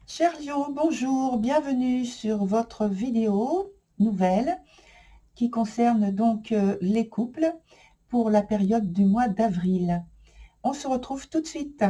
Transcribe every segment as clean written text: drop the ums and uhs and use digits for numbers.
Cher Lio, bonjour, bienvenue sur votre vidéo nouvelle qui concerne donc les couples pour la période du mois d'avril. On se retrouve tout de suite.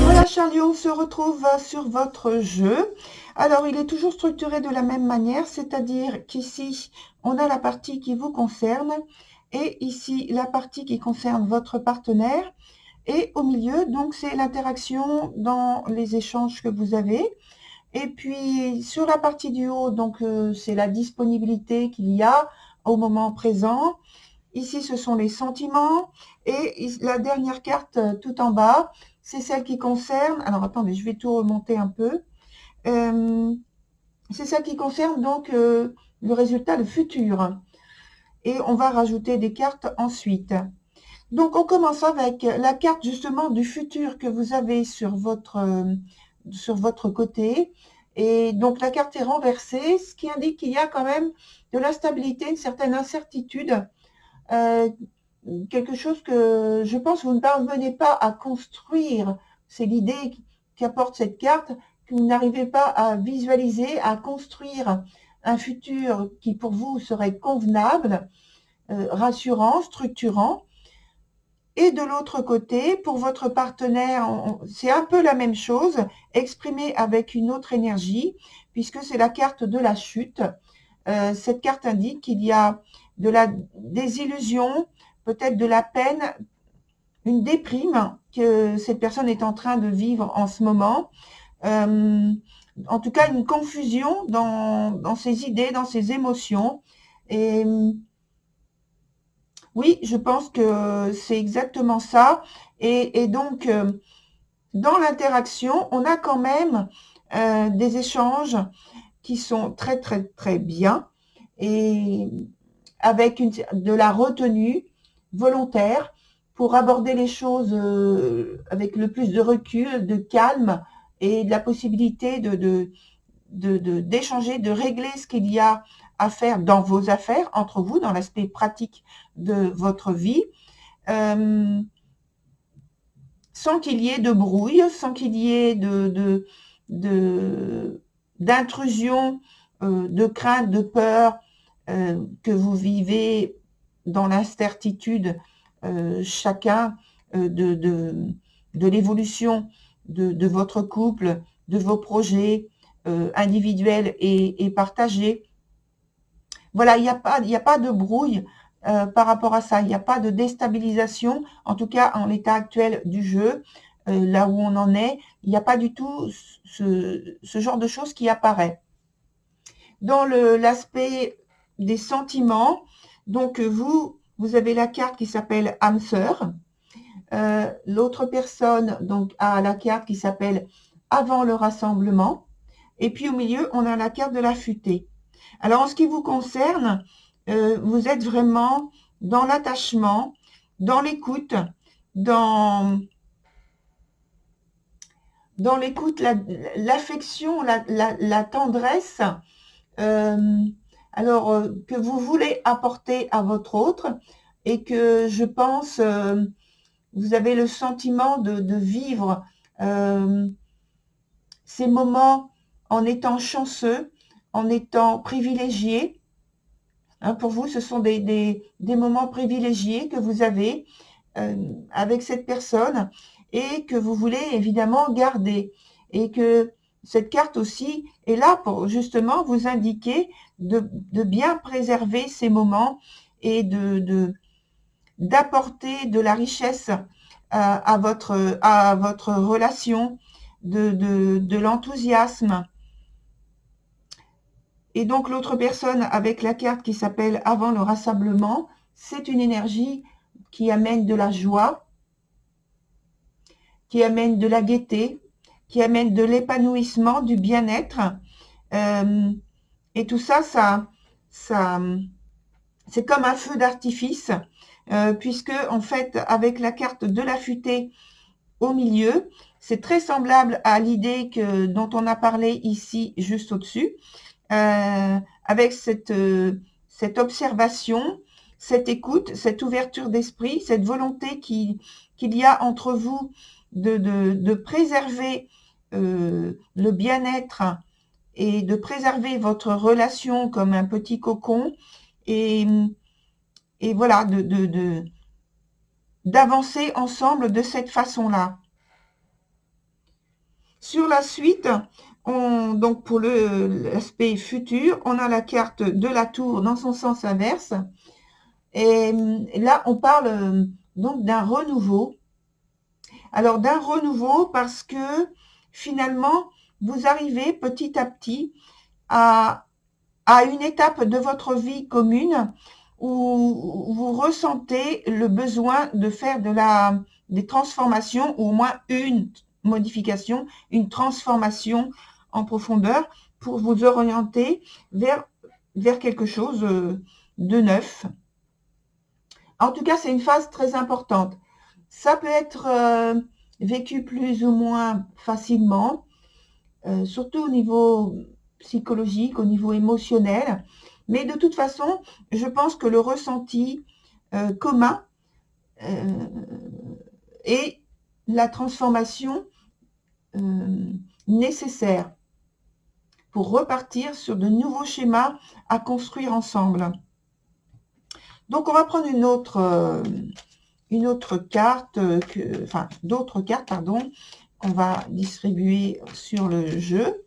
Voilà, Charlie, on se retrouve sur votre jeu. Alors, il est toujours structuré de la même manière, c'est-à-dire qu'ici, on a la partie qui vous concerne et ici, la partie qui concerne votre partenaire. Et au milieu, donc, c'est l'interaction dans les échanges que vous avez. Et puis, sur la partie du haut, donc, c'est la disponibilité qu'il y a au moment présent. Ici, ce sont les sentiments. Et la dernière carte tout en bas, c'est celle qui concerne... Alors, attendez, je vais tout remonter un peu. C'est celle qui concerne donc le résultat, le futur. Et on va rajouter des cartes ensuite. Donc, on commence avec la carte justement du futur que vous avez sur votre côté. Et donc, la carte est renversée, ce qui indique qu'il y a quand même de l'instabilité, une certaine incertitude. Quelque chose que je pense que vous ne parvenez pas à construire. C'est l'idée qu'apporte cette carte, que vous n'arrivez pas à visualiser, à construire un futur qui pour vous serait convenable, rassurant, structurant. Et de l'autre côté, pour votre partenaire, c'est un peu la même chose, exprimée avec une autre énergie, puisque c'est la carte de la chute. Cette carte indique qu'il y a des illusions, peut-être de la peine, une déprime que cette personne est en train de vivre en ce moment. En tout cas, une confusion dans ses idées, dans ses émotions. Et oui, je pense que c'est exactement ça. Et donc, dans l'interaction, on a quand même des échanges qui sont très, très, très bien et avec de la retenue volontaire pour aborder les choses avec le plus de recul, de calme et de la possibilité d'échanger, de régler ce qu'il y a à faire dans vos affaires, entre vous, dans l'aspect pratique de votre vie, sans qu'il y ait de brouille, sans qu'il y ait d'intrusion, de crainte, de peur que vous vivez dans l'incertitude chacun de l'évolution de votre couple, de vos projets individuels et partagés. Voilà, il n'y a pas de brouille par rapport à ça. Il n'y a pas de déstabilisation, en tout cas en l'état actuel du jeu, là où on en est. Il n'y a pas du tout ce genre de choses qui apparaît. Dans l'aspect des sentiments, donc vous avez la carte qui s'appelle âme sœur. L'autre personne donc a la carte qui s'appelle avant le rassemblement. Et puis au milieu, on a la carte de la futée. Alors en ce qui vous concerne, vous êtes vraiment dans l'attachement, dans l'écoute, dans l'écoute, l'affection, la tendresse, que vous voulez apporter à votre autre et que je pense vous avez le sentiment de vivre ces moments en étant chanceux, en étant privilégié, Hein, pour vous, ce sont des moments privilégiés que vous avez avec cette personne et que vous voulez évidemment garder. Et que cette carte aussi est là pour justement vous indiquer de bien préserver ces moments et d'apporter de la richesse à votre relation, de l'enthousiasme. Et donc l'autre personne avec la carte qui s'appelle avant le rassemblement, c'est une énergie qui amène de la joie, qui amène de la gaieté, qui amène de l'épanouissement, du bien-être. Et tout ça, c'est comme un feu d'artifice, puisque en fait, avec la carte de la futaie au milieu, c'est très semblable à l'idée dont on a parlé ici, juste au-dessus, avec cette observation, cette écoute, cette ouverture d'esprit, cette volonté qu'il y a entre vous de préserver le bien-être et de préserver votre relation comme un petit cocon et voilà, d'avancer ensemble de cette façon-là. Sur la suite, donc pour l'aspect futur, on a la carte de la tour dans son sens inverse. Et là, on parle donc d'un renouveau. Alors, d'un renouveau parce que finalement, vous arrivez petit à petit à une étape de votre vie commune où vous ressentez le besoin de faire des transformations, ou au moins une modification, une transformation en profondeur pour vous orienter vers quelque chose de neuf. En tout cas, c'est une phase très importante. Ça peut être vécu plus ou moins facilement, surtout au niveau psychologique, au niveau émotionnel. Mais de toute façon, je pense que le ressenti commun est la transformation nécessaire pour repartir sur de nouveaux schémas à construire ensemble. Donc, on va prendre une autre carte, enfin d'autres cartes, pardon, qu'on va distribuer sur le jeu.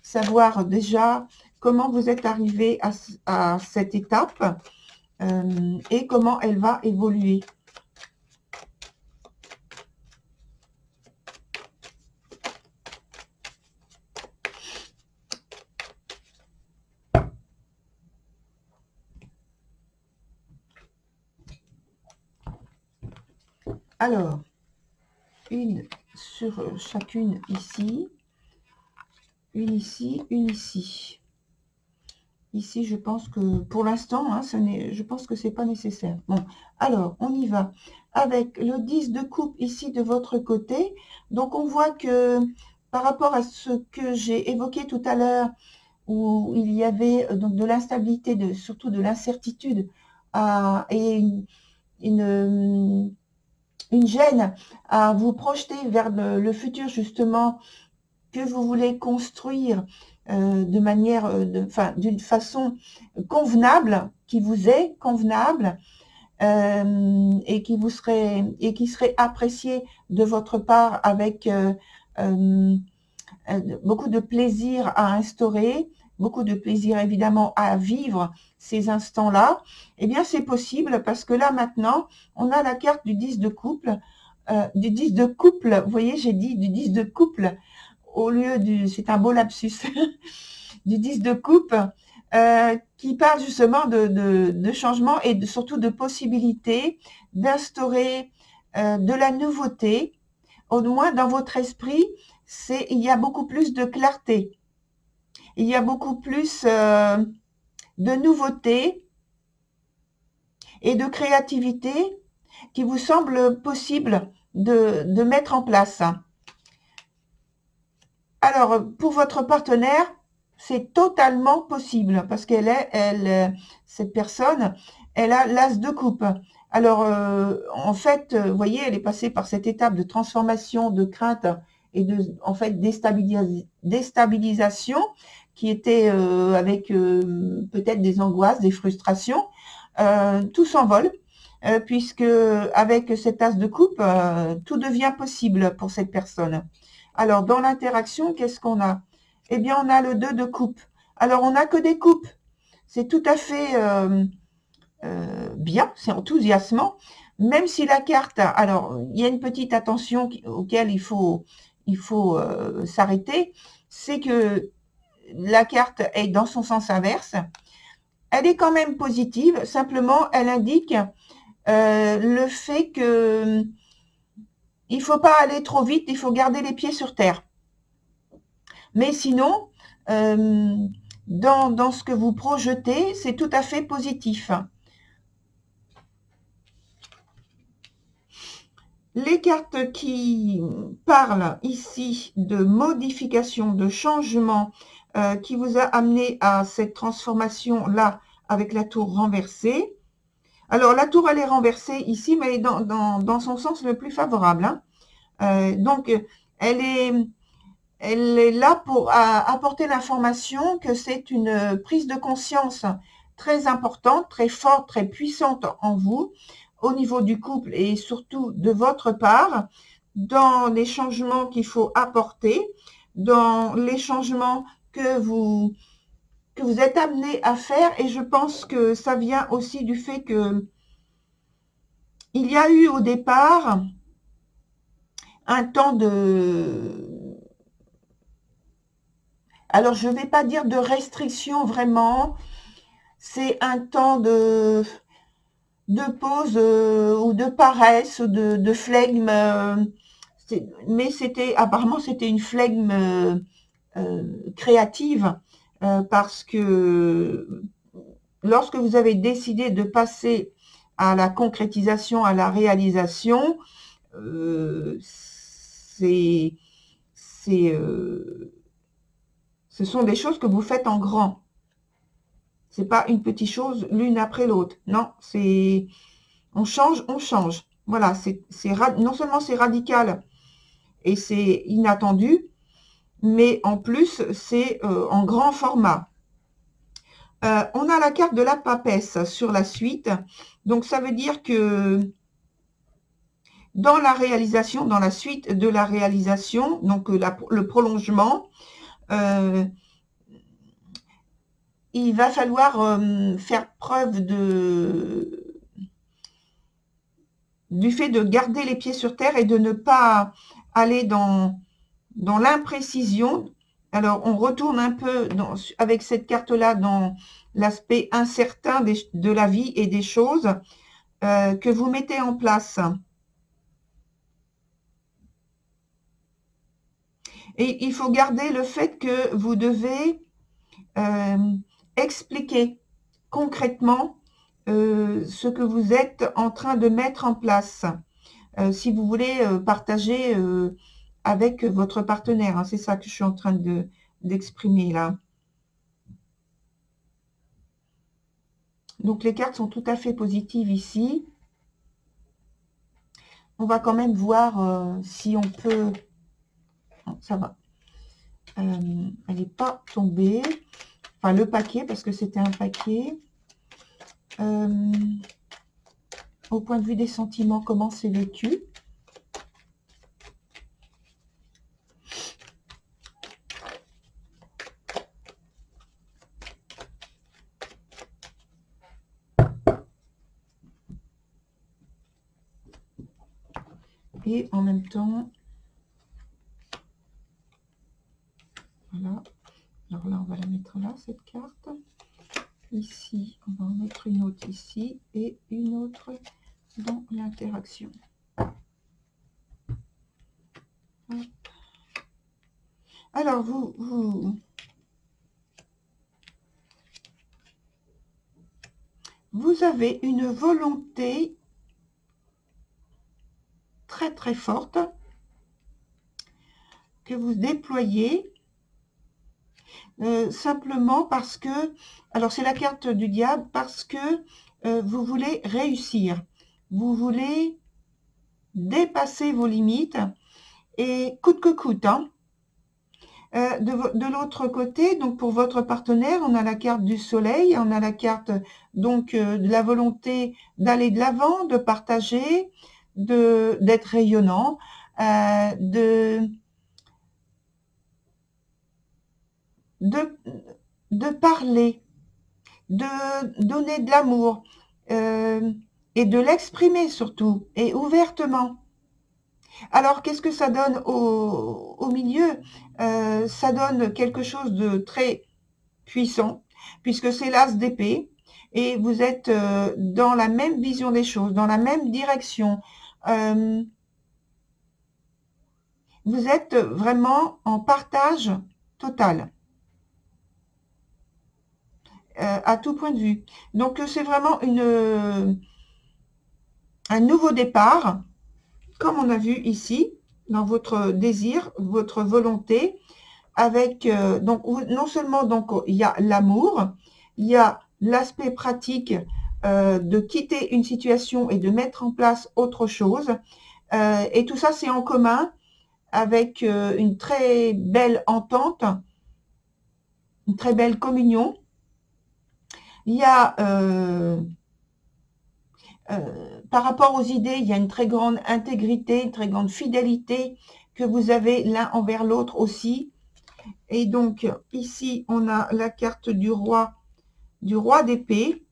Savoir déjà comment vous êtes arrivé à cette étape et comment elle va évoluer. Alors, une sur chacune ici, une ici, une ici. Ici, je pense que pour l'instant, hein, je pense que c'est pas nécessaire. Bon, alors, on y va. Avec le 10 de coupe ici de votre côté. Donc, on voit que par rapport à ce que j'ai évoqué tout à l'heure, où il y avait donc de l'instabilité, surtout de l'incertitude et une gêne à vous projeter vers le futur, justement, que vous voulez construire de manière, d'une façon convenable, qui vous est convenable et qui serait apprécié de votre part avec beaucoup de plaisir à instaurer, beaucoup de plaisir évidemment à vivre ces instants-là. Eh bien, c'est possible parce que là maintenant, on a la carte du 10 de couple, du 10 de couple. Vous voyez, j'ai dit du 10 de couple au lieu c'est un beau lapsus, du 10 de coupe, qui parle justement de changement et surtout de possibilité d'instaurer de la nouveauté, au moins dans votre esprit, il y a beaucoup plus de clarté, il y a beaucoup plus de nouveauté et de créativité qui vous semble possible de mettre en place. Alors, pour votre partenaire, c'est totalement possible parce cette personne, elle a l'as de coupe. Alors, en fait, vous voyez, elle est passée par cette étape de transformation, de crainte et en fait, déstabilisation qui étaient avec peut-être des angoisses, des frustrations, tout s'envole, puisque avec cet as de coupe, tout devient possible pour cette personne. Alors, dans l'interaction, qu'est-ce qu'on a? Eh bien, on a le 2 de coupe. Alors, on n'a que des coupes. C'est tout à fait bien, c'est enthousiasmant, même si la carte, alors il y a une petite attention auquel il faut s'arrêter, c'est que la carte est dans son sens inverse. Elle est quand même positive, simplement elle indique le fait que il faut pas aller trop vite, il faut garder les pieds sur terre. Mais sinon, dans ce que vous projetez, c'est tout à fait positif. Les cartes qui parlent ici de modification, de changement, qui vous a amené à cette transformation-là avec la tour renversée. Alors, la tour, elle est renversée ici, mais elle est dans son sens le plus favorable. Hein. Donc, elle est là pour apporter l'information que c'est une prise de conscience très importante, très forte, très puissante en vous, au niveau du couple et surtout de votre part, dans les changements qu'il faut apporter, dans les changements que vous êtes amené à faire. Et je pense que ça vient aussi du fait que il y a eu au départ un temps de... Alors, je ne vais pas dire de restriction vraiment, c'est un temps de pause ou de paresse, de flegme, mais apparemment c'était une flegme créative, parce que lorsque vous avez décidé de passer à la concrétisation, à la réalisation, ce sont des choses que vous faites en grand. C'est pas une petite chose l'une après l'autre. Non, c'est on change, on change. Voilà, non seulement c'est radical et c'est inattendu, mais en plus c'est en grand format. On a la carte de la papesse sur la suite. Donc ça veut dire que dans la réalisation, dans la suite de la réalisation, donc le prolongement, il va falloir faire preuve du fait de garder les pieds sur terre et de ne pas aller dans l'imprécision. Alors, on retourne un peu avec cette carte-là dans l'aspect incertain de la vie et des choses que vous mettez en place. Et il faut garder le fait que vous devez expliquer concrètement ce que vous êtes en train de mettre en place. Si vous voulez partager avec votre partenaire, hein, c'est ça que je suis en train d'exprimer là. Donc les cartes sont tout à fait positives ici. On va quand même voir si on peut... Non, ça va. Elle n'est pas tombée. Enfin, le paquet, parce que c'était un paquet. Au point de vue des sentiments, comment c'est vécu? Et en même temps, voilà. Alors là, on va la mettre là, cette carte. Ici, on va en mettre une autre ici et une autre dans l'interaction. Alors, vous avez une volonté très très forte que vous déployez simplement parce que, alors c'est la carte du diable, parce que vous voulez réussir, vous voulez dépasser vos limites et coûte que coûte. Hein. De l'autre côté, donc pour votre partenaire, on a la carte du soleil, on a la carte donc de la volonté d'aller de l'avant, de partager, d'être rayonnant, de parler, de donner de l'amour et de l'exprimer surtout et ouvertement. Alors, qu'est-ce que ça donne au milieu? Ça donne quelque chose de très puissant, puisque c'est l'as d'épée, et vous êtes dans la même vision des choses, dans la même direction. Vous êtes vraiment en partage total, à tout point de vue. Donc, c'est vraiment un nouveau départ, comme on a vu ici, dans votre désir, votre volonté, avec donc non seulement donc il y a l'amour, il y a l'aspect pratique de quitter une situation et de mettre en place autre chose, et tout ça c'est en commun avec une très belle entente, une très belle communion. Il y a par rapport aux idées, il y a une très grande intégrité, une très grande fidélité que vous avez l'un envers l'autre aussi. Et donc, ici, on a la carte du roi d'épée.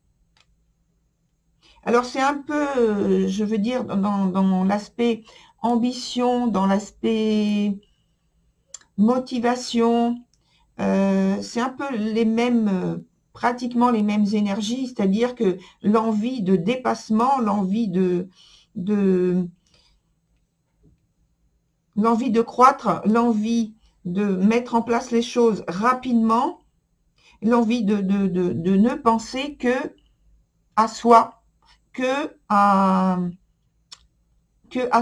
Alors, c'est un peu, je veux dire, dans l'aspect ambition, dans l'aspect motivation, c'est un peu les mêmes, pratiquement les mêmes énergies, c'est-à-dire que l'envie de dépassement, l'envie de croître, l'envie de mettre en place les choses rapidement, l'envie de ne penser que à soi, que à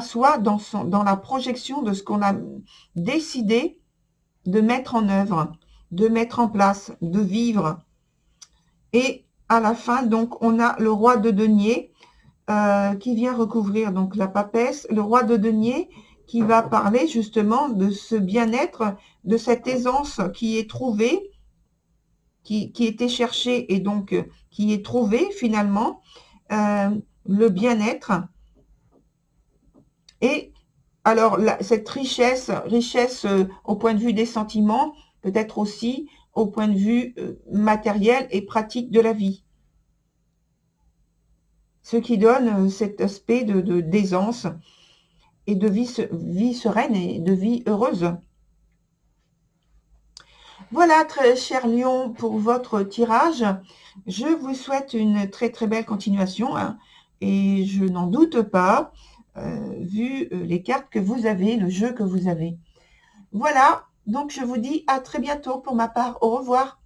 soi dans la projection de ce qu'on a décidé de mettre en œuvre, de mettre en place, de vivre. Et à la fin, donc, on a le roi de denier qui vient recouvrir donc la papesse, le roi de denier qui va parler justement de ce bien-être, de cette aisance qui est trouvée, qui était cherchée et donc qui est trouvée finalement, le bien-être. Et alors, cette richesse au point de vue des sentiments, peut-être aussi au point de vue matériel et pratique de la vie. Ce qui donne cet aspect d'aisance et de vie sereine et de vie heureuse. Voilà, très cher Lion, pour votre tirage. Je vous souhaite une très très belle continuation, hein, et je n'en doute pas, vu les cartes que vous avez, le jeu que vous avez. Voilà, donc je vous dis à très bientôt pour ma part. Au revoir.